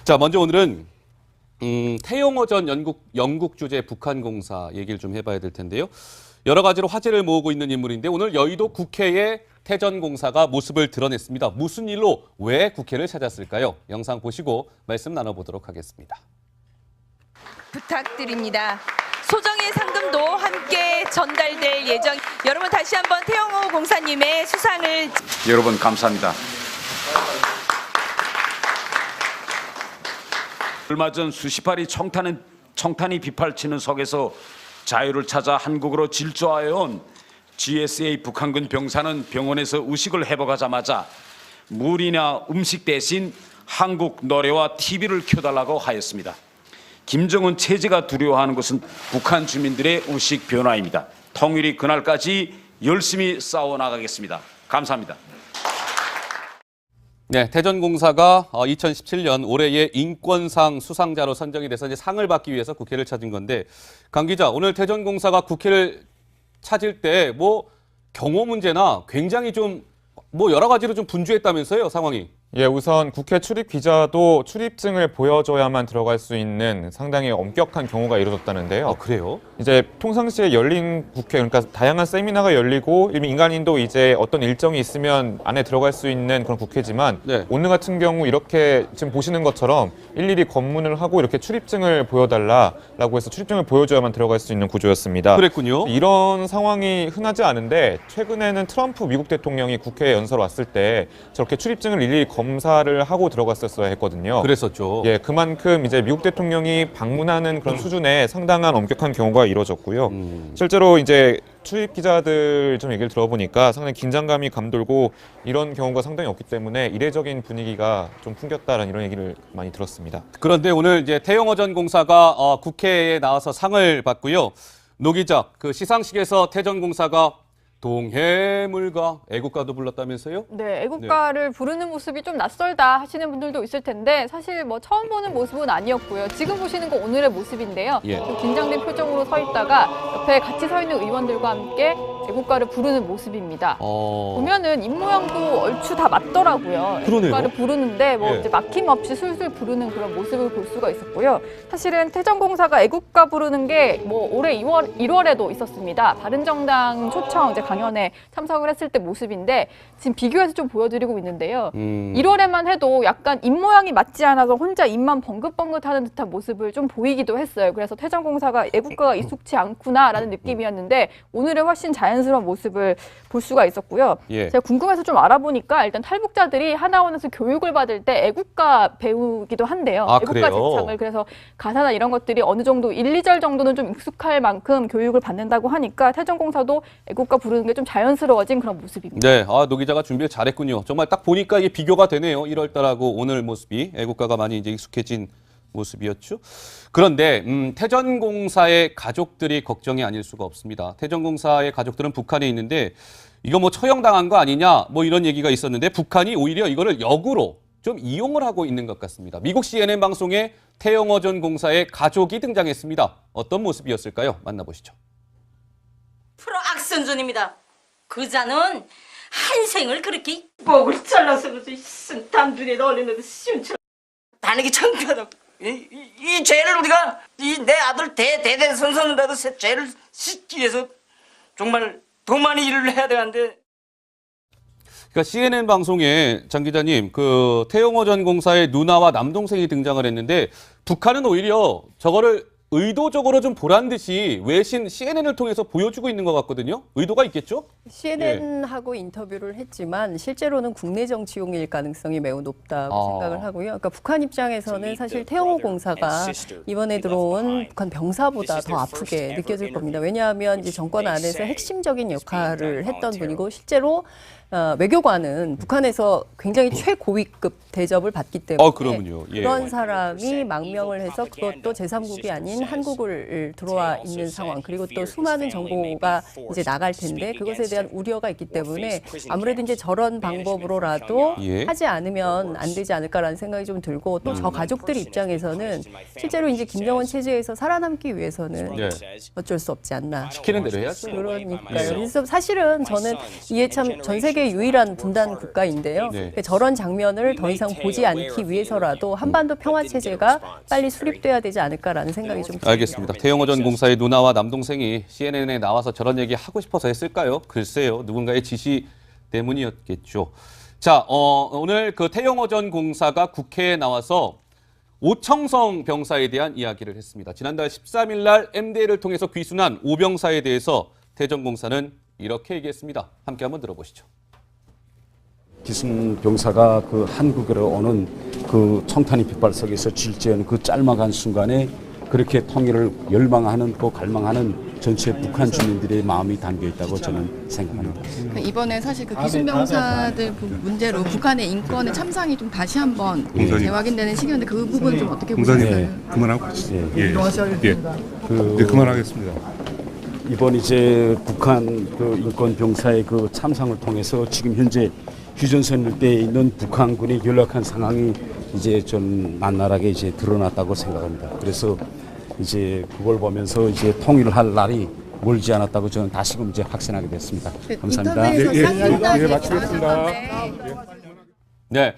자, 먼저 오늘은 태영호 전 영국 주재 북한공사 얘기를 좀 해봐야 될 텐데요. 여러 가지로 화제를 모으고 있는 인물인데 오늘 여의도 국회에 태 전 공사가 모습을 드러냈습니다. 무슨 일로 왜 국회를 찾았을까요? 영상 보시고 말씀 나눠보도록 하겠습니다. 부탁드립니다. 소정의 상금도 함께 전달될 예정. 여러분 다시 한번 태영호 공사님의 수상을 여러분 감사합니다. 얼마 전 수십발이 청탄이 빗발치는 속에서 자유를 찾아 한국으로 질주하여 온 GSA 북한군 병사는 병원에서 의식을 회복하자마자 물이나 음식 대신 한국 노래와 TV를 켜달라고 하였습니다. 김정은 체제가 두려워하는 것은 북한 주민들의 의식 변화입니다. 통일이 그날까지 열심히 싸워나가겠습니다. 감사합니다. 네, 태 전 공사가 2017년 올해의 인권상 수상자로 선정이 돼서 이제 상을 받기 위해서 국회를 찾은 건데, 강 기자, 오늘 태 전 공사가 국회를 찾을 때 뭐 경호 문제나 굉장히 좀 여러 가지로 좀 분주했다면서요, 상황이? 예, 우선 국회 출입 기자도 출입증을 보여줘야만 들어갈 수 있는 상당히 엄격한 경우가 이루어졌다는데요. 아, 그래요? 이제 평상시에 열린 국회, 그러니까 다양한 세미나가 열리고 민간인도 이제 어떤 일정이 있으면 안에 들어갈 수 있는 그런 국회지만 네. 오늘 같은 경우 이렇게 지금 보시는 것처럼 일일이 검문을 하고 이렇게 출입증을 보여달라라고 해서 출입증을 보여줘야만 들어갈 수 있는 구조였습니다. 그랬군요. 이런 상황이 흔하지 않은데 최근에는 트럼프 미국 대통령이 국회에 연설 왔을 때 저렇게 출입증을 일일이 검사를 하고 들어갔었어야 했거든요. 그랬었죠. 예, 그만큼 이제 미국 대통령이 방문하는 그런 수준의 상당한 엄격한 경우가 이루어졌고요. 실제로 이제 출입 기자들 좀 얘기를 들어보니까 상당히 긴장감이 감돌고 이런 경우가 상당히 없기 때문에 이례적인 분위기가 좀 풍겼다라는 이런 얘기를 많이 들었습니다. 그런데 오늘 이제 태영호 전 공사가 국회에 나와서 상을 받고요. 노 기자, 그 시상식에서 태 전 공사가 동해물과 애국가도 불렀다면서요? 네, 애국가를 부르는 모습이 좀 낯설다 하시는 분들도 있을 텐데 사실 뭐 처음 보는 모습은 아니었고요. 지금 보시는 거 오늘의 모습인데요. 예. 좀 긴장된 표정으로 서 있다가 옆에 같이 서 있는 의원들과 함께 애국가를 부르는 모습입니다. 보면은 입모양도 얼추 다 맞더라고요. 그러네요. 애국가를 부르는데 뭐 예. 이제 막힘없이 술술 부르는 그런 모습을 볼 수가 있었고요. 사실은 태전공사가 애국가 부르는 게 뭐 올해 1월에도 있었습니다. 바른정당 초청 이제 강연에 참석을 했을 때 모습인데 지금 비교해서 좀 보여드리고 있는데요. 1월에만 해도 약간 입모양이 맞지 않아서 혼자 입만 벙긋벙긋하는 듯한 모습을 좀 보이기도 했어요. 그래서 태전공사가 애국가가 익숙치 않구나라는 느낌이었는데 오늘은 훨씬 자연스러운 모습을 볼 수가 있었고요. 예. 제가 궁금해서 좀 알아보니까 일단 탈북자들이 하나원에서 교육을 받을 때 애국가 배우기도 한대요. 아, 애국가 그래요? 제창을. 그래서 가사나 이런 것들이 어느 정도 1, 2절 정도는 좀 익숙할 만큼 교육을 받는다고 하니까 태전공사도 애국가 부르는 게 좀 자연스러워진 그런 모습입니다. 네, 노 기자가 준비를 잘했군요. 정말 딱 보니까 이게 비교가 되네요. 1월 달하고 오늘 모습이 애국가가 많이 이제 익숙해진 모습이었죠. 그런데 태전공사의 가족들이 걱정이 아닐 수가 없습니다. 태전공사의 가족들은 북한에 있는데 이거 뭐 처형당한 거 아니냐 뭐 이런 얘기가 있었는데 북한이 오히려 이거를 역으로 좀 이용을 하고 있는 것 같습니다. 미국 CNN 방송에 태영호 전 공사의 가족이 등장했습니다. 어떤 모습이었을까요? 만나보시죠. 프로 악선전입니다. 그자는 한 생을 그렇게 목을 잘라서 쓴땀 눈에 넣으려는데 심처럼 다니기 창피하다고. 이 죄를 우리가 내 아들 대대손손이라도 죄를 씻기 위해서 정말 더 많이 일을 해야 되는데. 그러니까 CNN 방송에 장 기자님, 그 태영호 전 공사의 누나와 남동생이 등장을 했는데 북한은 오히려 저거를 의도적으로 좀 보란 듯이 외신 CNN을 통해서 보여주고 있는 것 같거든요. 의도가 있겠죠? CNN하고 인터뷰를 했지만 실제로는 국내 정치용일 가능성이 매우 높다고 생각을 하고요. 그러니까 북한 입장에서는 사실 태영호 공사가 이번에 들어온 북한 병사보다 더 아프게 느껴질 겁니다. 왜냐하면 이제 정권 안에서 핵심적인 역할을 했던 분이고 실제로 외교관은 북한에서 굉장히 최고위급 대접을 받기 때문에 그러면요. 예. 그런 사람이 망명을 해서 그것도 제3국이 아닌 한국을 들어와 있는 상황 그리고 또 수많은 정보가 이제 나갈 텐데 그것에 대한 우려가 있기 때문에 아무래도 이제 저런 방법으로라도 예. 하지 않으면 안 되지 않을까라는 생각이 좀 들고 또 저 가족들 입장에서는 실제로 이제 김정은 체제에서 살아남기 위해서는 네. 어쩔 수 없지 않나. 시키는 대로 해야죠. 그러니까요. 그래서 사실은 저는 이게 참 전 세계 세계 유일한 분단 국가인데요. 네. 그러니까 저런 장면을 더 이상 보지 않기 위해서라도 한반도 평화 체제가 빨리 수립돼야 되지 않을까라는 생각이 좀 듭니다. 알겠습니다. 태영호 전 공사의 누나와 남동생이 CNN에 나와서 저런 얘기 하고 싶어서 했을까요? 글쎄요. 누군가의 지시 때문이었겠죠. 자, 오늘 그 태영호 전 공사가 국회에 나와서 오청성 병사에 대한 이야기를 했습니다. 지난달 13일 날 MDL을 통해서 귀순한 오병사에 대해서 태 전 공사는 이렇게 얘기했습니다. 함께 한번 들어보시죠. 기순 병사가 그 한국으로 오는 그 청탄이 빗발석에서 질주하는 그 짤막한 순간에 그렇게 통일을 열망하는 또 갈망하는 전체 북한 주민들의 마음이 담겨 있다고 저는 생각합니다. 그러니까 이번에 사실 그 기순병사들 문제로 북한의 인권의 참상이 좀 다시 한번 재확인되는 시기인데 그 부분 좀 어떻게 보시나요? 그만하고 그만하겠습니다. 이번 이제 북한 그 인권 병사의 그 참상을 통해서 지금 현재 휴전선 일대에 있는 북한군의 열악한 상황이 이제 좀 만나라하게 이제 드러났다고 생각합니다. 그래서 이제 그걸 보면서 이제 통일을 할 날이 멀지 않았다고 저는 다시금 이제 확신하게 됐습니다. 감사합니다. 예, 마치겠습니다. 네.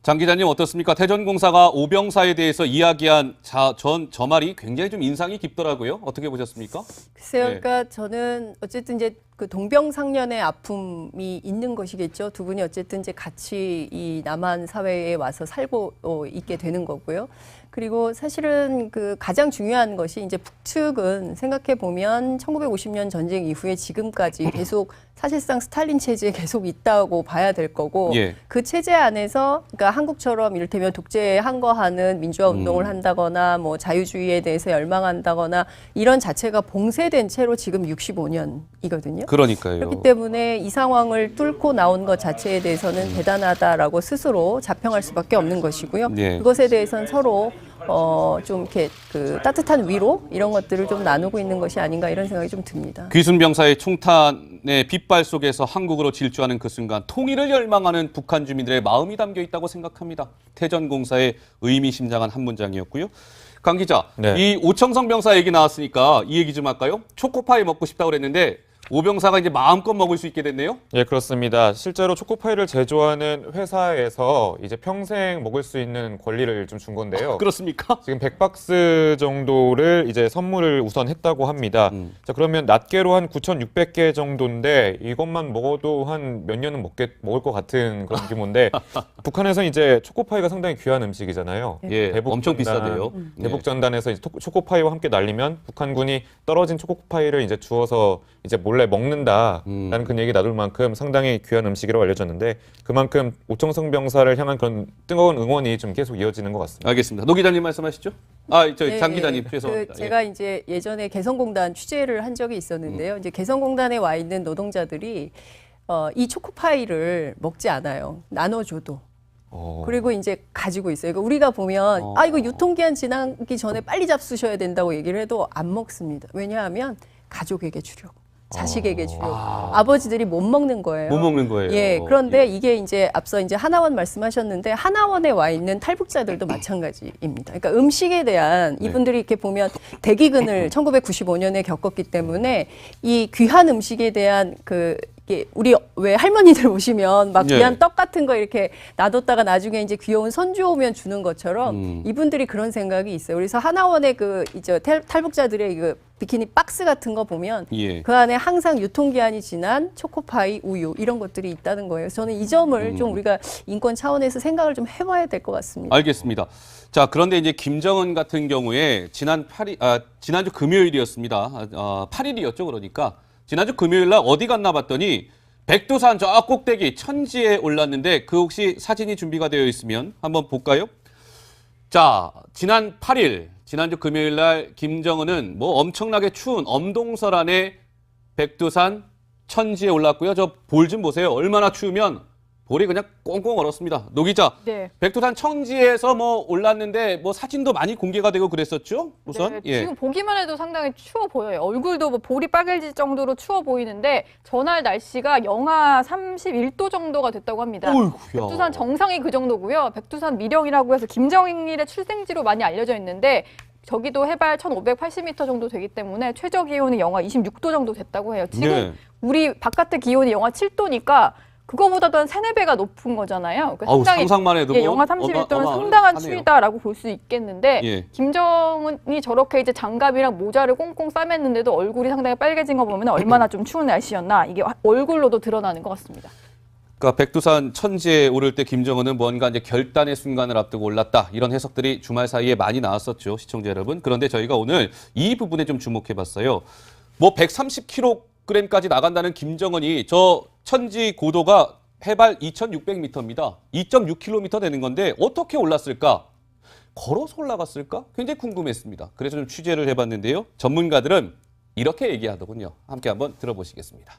장 기자님 어떻습니까? 태전공사가 오병사에 대해서 이야기한 저 말이 굉장히 좀 인상이 깊더라고요. 어떻게 보셨습니까? 글쎄요, 네. 그러니까 저는 어쨌든 이제 그 동병상련의 아픔이 있는 것이겠죠. 두 분이 어쨌든 이제 같이 이 남한 사회에 와서 살고 있게 되는 거고요. 그리고 사실은 그 가장 중요한 것이 이제 북측은 생각해 보면 1950년 전쟁 이후에 지금까지 계속 사실상 스탈린 체제에 계속 있다고 봐야 될 거고 예. 그 체제 안에서 그러니까 한국처럼 이를테면 독재에 항거하는 민주화 운동을 한다거나 뭐 자유주의에 대해서 열망한다거나 이런 자체가 봉쇄된 채로 지금 65년이거든요. 그러니까요. 그렇기 때문에 이 상황을 뚫고 나온 것 자체에 대해서는 대단하다라고 스스로 자평할 수밖에 없는 것이고요. 네. 그것에 대해서는 서로 좀 이렇게 그 따뜻한 위로 이런 것들을 좀 나누고 있는 것이 아닌가 이런 생각이 좀 듭니다. 귀순 병사의 총탄의 빗발 속에서 한국으로 질주하는 그 순간 통일을 열망하는 북한 주민들의 마음이 담겨 있다고 생각합니다. 태전공사의 의미심장한 한 문장이었고요. 강 기자, 네. 이 오청성 병사 얘기 나왔으니까 이 얘기 좀 할까요? 초코파이 먹고 싶다고 그랬는데 오병사가 이제 마음껏 먹을 수 있게 됐네요. 예, 그렇습니다. 실제로 초코파이를 제조하는 회사에서 이제 평생 먹을 수 있는 권리를 좀 준 건데요. 그렇습니까? 지금 100박스 정도를 이제 선물을 우선 했다고 합니다. 자, 그러면 낱개로 한 9,600개 정도인데 이것만 먹어도 한 몇 년은 먹을 것 같은 그런 규모인데 북한에서는 이제 초코파이가 상당히 귀한 음식이잖아요. 예, 대북 엄청 전단, 비싸대요. 대북 전단에서 이제 초코파이와 함께 날리면 북한군이 떨어진 초코파이를 이제 주워서 이제 몰래 먹는다라는 그 얘기 나눌 만큼 상당히 귀한 음식이라고 알려졌는데 그만큼 오청성 병사를 향한 그런 뜨거운 응원이 좀 계속 이어지는 것 같습니다. 알겠습니다. 노 기자님 말씀하시죠? 장 기자님 죄송합니다. 그 제가 이제 예전에 개성공단 취재를 한 적이 있었는데요. 이제 개성공단에 와 있는 노동자들이 이 초코파이를 먹지 않아요. 나눠줘도. 그리고 이제 가지고 있어요. 그러니까 우리가 보면 이거 유통기한 지나기 전에 빨리 잡수셔야 된다고 얘기를 해도 안 먹습니다. 왜냐하면 가족에게 주려고. 자식에게 주려고. 아버지들이 못 먹는 거예요. 못 먹는 거예요. 예. 그런데 이게 이제 앞서 이제 하나원 말씀하셨는데 하나원에 와 있는 탈북자들도 마찬가지입니다. 그러니까 음식에 대한 이분들이 이렇게 보면 대기근을 1995년에 겪었기 때문에 이 귀한 음식에 대한 이게 우리 왜 할머니들 오시면 막 귀한 예. 떡 같은 거 이렇게 놔뒀다가 나중에 이제 귀여운 손주 오면 주는 것처럼 이분들이 그런 생각이 있어요. 그래서 하나원의 그 이제 탈북자들의 그 비키니 박스 같은 거 보면 예. 그 안에 항상 유통기한이 지난 초코파이, 우유 이런 것들이 있다는 거예요. 저는 이 점을 좀 우리가 인권 차원에서 생각을 좀 해봐야 될 것 같습니다. 알겠습니다. 자, 그런데 이제 김정은 같은 경우에 지난주 금요일이었습니다. 8일이었죠, 그러니까. 지난주 금요일 날 어디 갔나 봤더니 백두산 저 꼭대기 천지에 올랐는데 그 혹시 사진이 준비가 되어 있으면 한번 볼까요? 자, 지난 8일, 지난주 금요일 날 김정은은 뭐 엄청나게 추운 엄동설안에 백두산 천지에 올랐고요. 저 볼 좀 보세요. 얼마나 추우면 볼이 그냥 꽁꽁 얼었습니다. 노 기자, 네. 백두산 천지에서 뭐 올랐는데 뭐 사진도 많이 공개가 되고 그랬었죠? 우선 네, 지금 보기만 해도 상당히 추워 보여요. 얼굴도 뭐 볼이 빨개질 정도로 추워 보이는데 전날 날씨가 영하 31도 정도가 됐다고 합니다. 어이구야. 백두산 정상이 그 정도고요. 백두산 미령이라고 해서 김정일의 출생지로 많이 알려져 있는데 저기도 해발 1,580m 정도 되기 때문에 최저 기온이 영하 26도 정도 됐다고 해요. 지금 네. 우리 바깥의 기온이 영하 7도니까 그거보다도 한 3-4배가 높은 거잖아요. 그러니까 아우, 상상만 해도 예, 뭐 영하 31도는 상당한 어마어마하네요. 추위다라고 볼 수 있겠는데 예. 김정은이 저렇게 이제 장갑이랑 모자를 꽁꽁 싸맸는데도 얼굴이 상당히 빨개진 거 보면 얼마나 좀 추운 날씨였나 이게 얼굴로도 드러나는 것 같습니다. 그러니까 백두산 천지에 오를 때 김정은은 뭔가 이제 결단의 순간을 앞두고 올랐다. 이런 해석들이 주말 사이에 많이 나왔었죠, 시청자 여러분. 그런데 저희가 오늘 이 부분에 좀 주목해봤어요. 뭐 130kg까지 나간다는 김정은이 저 천지 고도가 해발 2,600m입니다. 2.6km 되는 건데 어떻게 올랐을까? 걸어서 올라갔을까? 굉장히 궁금했습니다. 그래서 좀 취재를 해봤는데요. 전문가들은 이렇게 얘기하더군요. 함께 한번 들어보시겠습니다.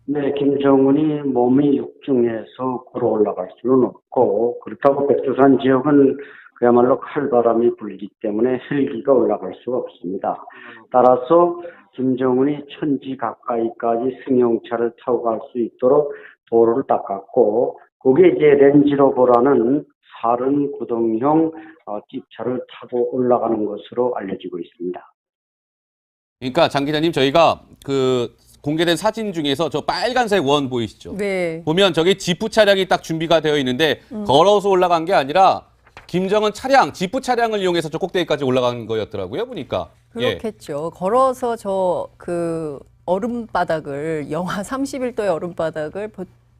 네, 김정은이 몸이 육중해서 걸어 올라갈 수는 없고, 그렇다고 백두산 지역은 그야말로 칼바람이 불기 때문에 헬기가 올라갈 수가 없습니다. 따라서 김정은이 천지 가까이까지 승용차를 타고 갈 수 있도록 도로를 닦았고, 거기에 이제 렌지로버라는 사른 구동형 찝차를 타고 올라가는 것으로 알려지고 있습니다. 그러니까 장 기자님, 저희가 공개된 사진 중에서 저 빨간색 원 보이시죠? 네. 보면 저기 지프 차량이 딱 준비가 되어 있는데 걸어서 올라간 게 아니라 김정은 차량, 지프 차량을 이용해서 저 꼭대기까지 올라간 거였더라고요, 보니까. 그렇겠죠. 걸어서 저 얼음바닥을 영하 31도의 얼음바닥을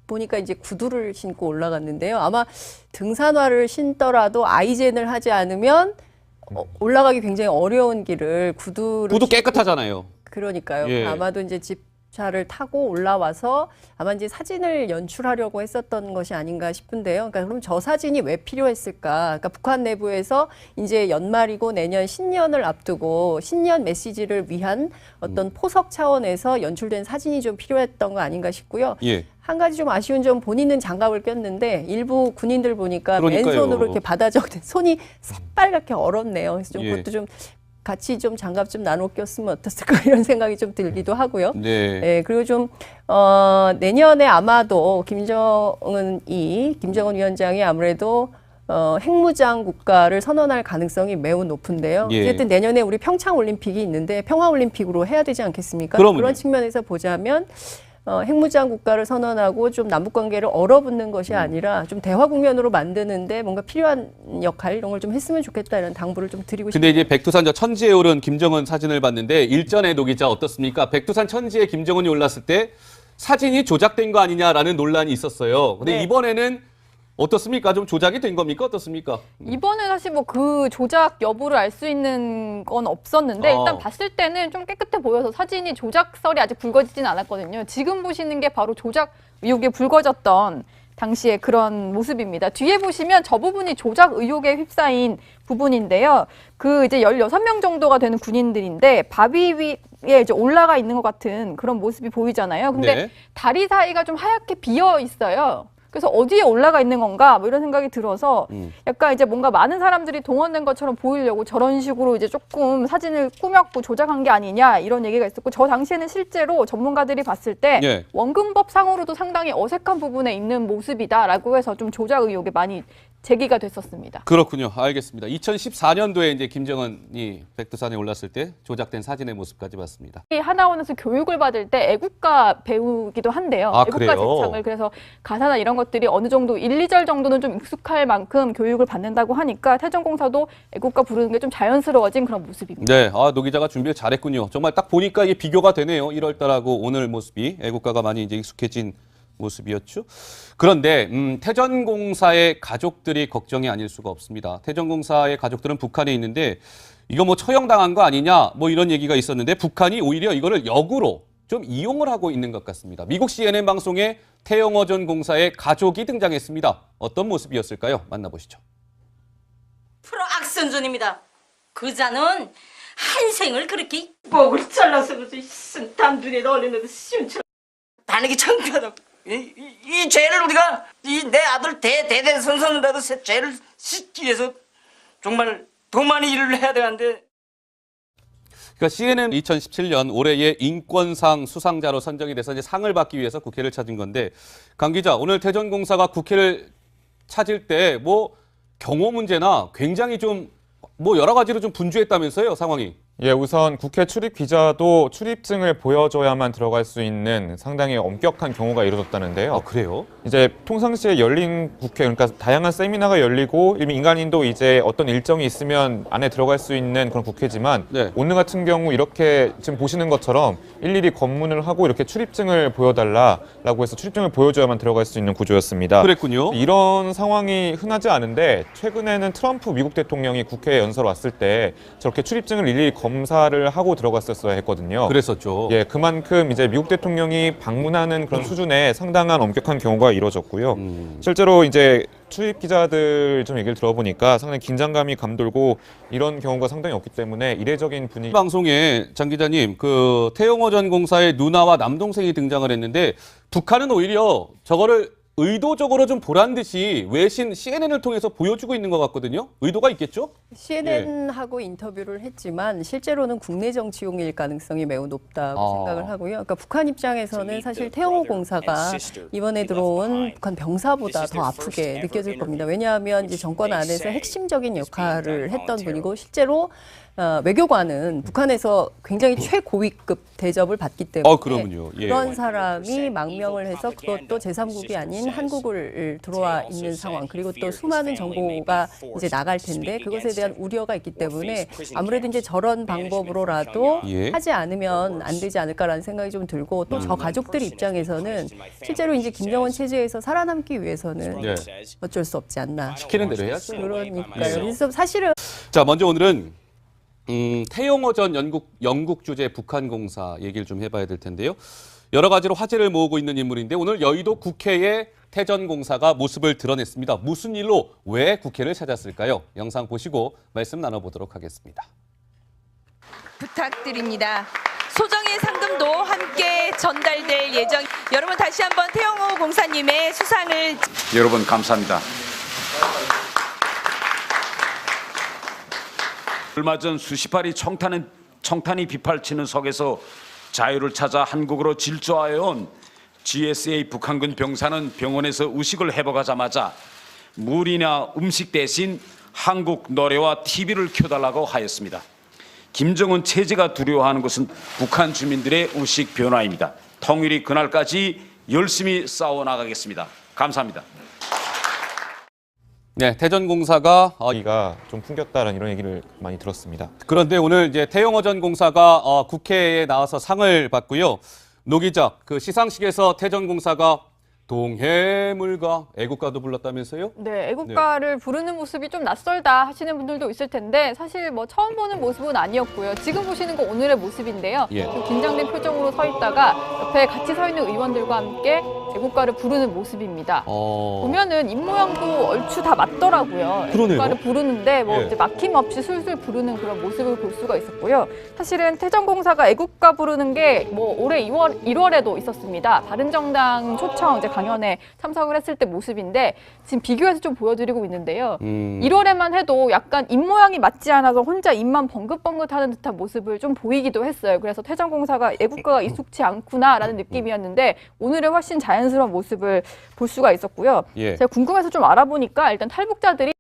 보니까 이제 구두를 신고 올라갔는데요. 아마 등산화를 신더라도 아이젠을 하지 않으면 올라가기 굉장히 어려운 길을 구두 깨끗하잖아요. 그러니까요. 예. 아마도 이제 집차를 타고 올라와서 아마 이제 사진을 연출하려고 했었던 것이 아닌가 싶은데요. 그러니까 그럼 저 사진이 왜 필요했을까? 그러니까 북한 내부에서 이제 연말이고 내년 신년을 앞두고 신년 메시지를 위한 어떤 포석 차원에서 연출된 사진이 좀 필요했던 거 아닌가 싶고요. 예. 한 가지 좀 아쉬운 점, 본인은 장갑을 꼈는데 일부 군인들 보니까 그러니까요. 맨손으로 이렇게 받아적는 손이 새빨갛게 얼었네요. 그래서 좀 예. 그것도 좀 같이 좀 장갑 좀 나눠 꼈으면 어땠을까 이런 생각이 좀 들기도 하고요. 네. 네, 그리고 좀 내년에 아마도 김정은 위원장이 아무래도 핵무장 국가를 선언할 가능성이 매우 높은데요. 예. 어쨌든 내년에 우리 평창 올림픽이 있는데 평화 올림픽으로 해야 되지 않겠습니까? 그럼요. 그런 측면에서 보자면 핵무장 국가를 선언하고 좀 남북 관계를 얼어붙는 것이 아니라 좀 대화 국면으로 만드는데 뭔가 필요한 역할 이런 걸 좀 했으면 좋겠다 이런 당부를 좀 드리고 근데 싶습니다. 이제 백두산 저 천지에 오른 김정은 사진을 봤는데 일전에 노기자 어떻습니까? 백두산 천지에 김정은이 올랐을 때 사진이 조작된 거 아니냐라는 논란이 있었어요. 근데 네. 이번에는 어떻습니까? 좀 조작이 된 겁니까? 어떻습니까? 이번에 사실 뭐 그 조작 여부를 알 수 있는 건 없었는데 일단 봤을 때는 좀 깨끗해 보여서 사진이 조작설이 아직 불거지진 않았거든요. 지금 보시는 게 바로 조작 의혹이 불거졌던 당시의 그런 모습입니다. 뒤에 보시면 저 부분이 조작 의혹에 휩싸인 부분인데요. 이제 16명 정도가 되는 군인들인데 바위 위에 이제 올라가 있는 것 같은 그런 모습이 보이잖아요. 근데 네. 다리 사이가 좀 하얗게 비어 있어요. 그래서 어디에 올라가 있는 건가 뭐 이런 생각이 들어서 약간 이제 뭔가 많은 사람들이 동원된 것처럼 보이려고 저런 식으로 이제 조금 사진을 꾸몄고 조작한 게 아니냐 이런 얘기가 있었고 저 당시에는 실제로 전문가들이 봤을 때 예. 원근법 상으로도 상당히 어색한 부분에 있는 모습이다라고 해서 좀 조작 의혹이 많이 제기가 됐었습니다. 그렇군요. 알겠습니다. 2014년도에 이제 김정은이 백두산에 올랐을 때 조작된 사진의 모습까지 봤습니다. 하나원에서 교육을 받을 때 애국가 배우기도 한대요. 아, 애국가 그래요? 제창을. 그래서 가사나 이런 것들이 어느 정도 1, 2절 정도는 좀 익숙할 만큼 교육을 받는다고 하니까 태전공사도 애국가 부르는 게 좀 자연스러워진 그런 모습입니다. 네, 노 기자가 준비를 잘했군요. 정말 딱 보니까 이게 비교가 되네요. 1월 달하고 오늘 모습이 애국가가 많이 이제 익숙해진 모습이었죠. 그런데 태전공사의 가족들이 걱정이 아닐 수가 없습니다. 태전공사의 가족들은 북한에 있는데 이거 뭐 처형당한 거 아니냐 뭐 이런 얘기가 있었는데 북한이 오히려 이거를 역으로 좀 이용을 하고 있는 것 같습니다. 미국 CNN 방송에 태영호 전 공사의 가족이 등장했습니다. 어떤 모습이었을까요? 만나보시죠. 프로 악선전입니다. 그자는 한 생을 그렇게 목을 잘라서 쓴땀 눈에 넣으려는데 시원처럼 다니기 창피하다고. 이 죄를 우리가 내 아들 대대손손이라도 죄를 씻기 위해서 정말 더 많이 일을 해야 되는데. 그러니까 CNN 2017년 올해의 인권상 수상자로 선정이 돼서 이제 상을 받기 위해서 국회를 찾은 건데 강 기자, 오늘 태전공사가 국회를 찾을 때 뭐 경호 문제나 굉장히 좀 뭐 여러 가지로 좀 분주했다면서요, 상황이? 예, 우선 국회 출입 기자도 출입증을 보여줘야만 들어갈 수 있는 상당히 엄격한 경우가 이루어졌다는데요. 아, 그래요? 이제 평상시에 열린 국회, 그러니까 다양한 세미나가 열리고 민간인도 이제 어떤 일정이 있으면 안에 들어갈 수 있는 그런 국회지만 네. 오늘 같은 경우 이렇게 지금 보시는 것처럼 일일이 검문을 하고 이렇게 출입증을 보여달라라고 해서 출입증을 보여줘야만 들어갈 수 있는 구조였습니다. 그랬군요. 이런 상황이 흔하지 않은데 최근에는 트럼프 미국 대통령이 국회에 연설 왔을 때 저렇게 출입증을 일일이 검사를 하고 들어갔었어야 했거든요. 그랬었죠. 예, 그만큼 이제 미국 대통령이 방문하는 그런 수준의 상당한 엄격한 경우가 이루어졌고요. 실제로 이제 출입 기자들 좀 얘기를 들어보니까 상당히 긴장감이 감돌고 이런 경우가 상당히 없기 때문에 이례적인 분위기. 방송에 장 기자님, 그 태영호 전 공사의 누나와 남동생이 등장을 했는데 북한은 오히려 저거를 의도적으로 좀 보란 듯이 외신 CNN을 통해서 보여주고 있는 것 같거든요. 의도가 있겠죠? CNN하고 인터뷰를 했지만 실제로는 국내 정치용일 가능성이 매우 높다고 생각을 하고요. 그러니까 북한 입장에서는 사실 태영호 공사가 이번에 들어온 북한 병사보다 더 아프게 느껴질 겁니다. 왜냐하면 이제 정권 안에서 핵심적인 역할을 했던 분이고 실제로 외교관은 북한에서 굉장히 최고위급 대접을 받기 때문에 그러면요. 예. 그런 사람이 망명을 해서 그것도 제3국이 아닌 한국을 들어와 있는 상황 그리고 또 수많은 정보가 이제 나갈 텐데 그것에 대한 우려가 있기 때문에 아무래도 이제 저런 방법으로라도 예. 하지 않으면 안 되지 않을까라는 생각이 좀 들고 또 저 가족들 입장에서는 실제로 이제 김정은 체제에서 살아남기 위해서는 예. 어쩔 수 없지 않나. 시키는 대로 해야죠. 그러니까요. 그래서 사실은 자, 먼저 오늘은 태영호 전 영국 주재 북한 공사 얘기를 좀 해봐야 될 텐데요. 여러 가지로 화제를 모으고 있는 인물인데 오늘 여의도 국회에 태 전 공사가 모습을 드러냈습니다. 무슨 일로 왜 국회를 찾았을까요? 영상 보시고 말씀 나눠보도록 하겠습니다. 부탁드립니다. 소정의 상금도 함께 전달될 예정. 여러분 다시 한번 태영호 공사님의 수상을 여러분 감사합니다. 얼마 전 수십발이 청탄이 빗발치는 석에서 자유를 찾아 한국으로 질주하여 온 GSA 북한군 병사는 병원에서 의식을 회복하자마자 물이나 음식 대신 한국 노래와 TV를 켜달라고 하였습니다. 김정은 체제가 두려워하는 것은 북한 주민들의 의식 변화입니다. 통일이 그날까지 열심히 싸워나가겠습니다. 감사합니다. 네, 태전 공사가 이가 좀 풍겼다는 이런 얘기를 많이 들었습니다. 그런데 오늘 이제 태영호 전 공사가 국회에 나와서 상을 받고요. 노기자, 그 시상식에서 태 전 공사가 동해물과 애국가도 불렀다면서요? 네, 애국가를 부르는 모습이 좀 낯설다 하시는 분들도 있을 텐데 사실 뭐 처음 보는 모습은 아니었고요. 지금 보시는 거 오늘의 모습인데요. 예. 좀 긴장된 표정으로 서 있다가 옆에 같이 서 있는 의원들과 함께 애국가를 부르는 모습입니다. 보면은 입모양도 얼추 다 맞더라고요. 그러네요. 애국가를 부르는데 뭐 예. 이제 막힘없이 술술 부르는 그런 모습을 볼 수가 있었고요. 사실은 태전공사가 애국가 부르는 게 뭐 올해 1월에도 있었습니다. 바른정당 초청 이제 강연에 참석을 했을 때 모습인데 지금 비교해서 좀 보여드리고 있는데요. 1월에만 해도 약간 입모양이 맞지 않아서 혼자 입만 벙긋벙긋하는 듯한 모습을 좀 보이기도 했어요. 그래서 태전공사가 애국가가 익숙치 않구나라는 느낌이었는데 오늘은 훨씬 자연스러운 모습을 볼 수가 있었고요. 예. 제가 궁금해서 좀 알아보니까 일단 탈북자들이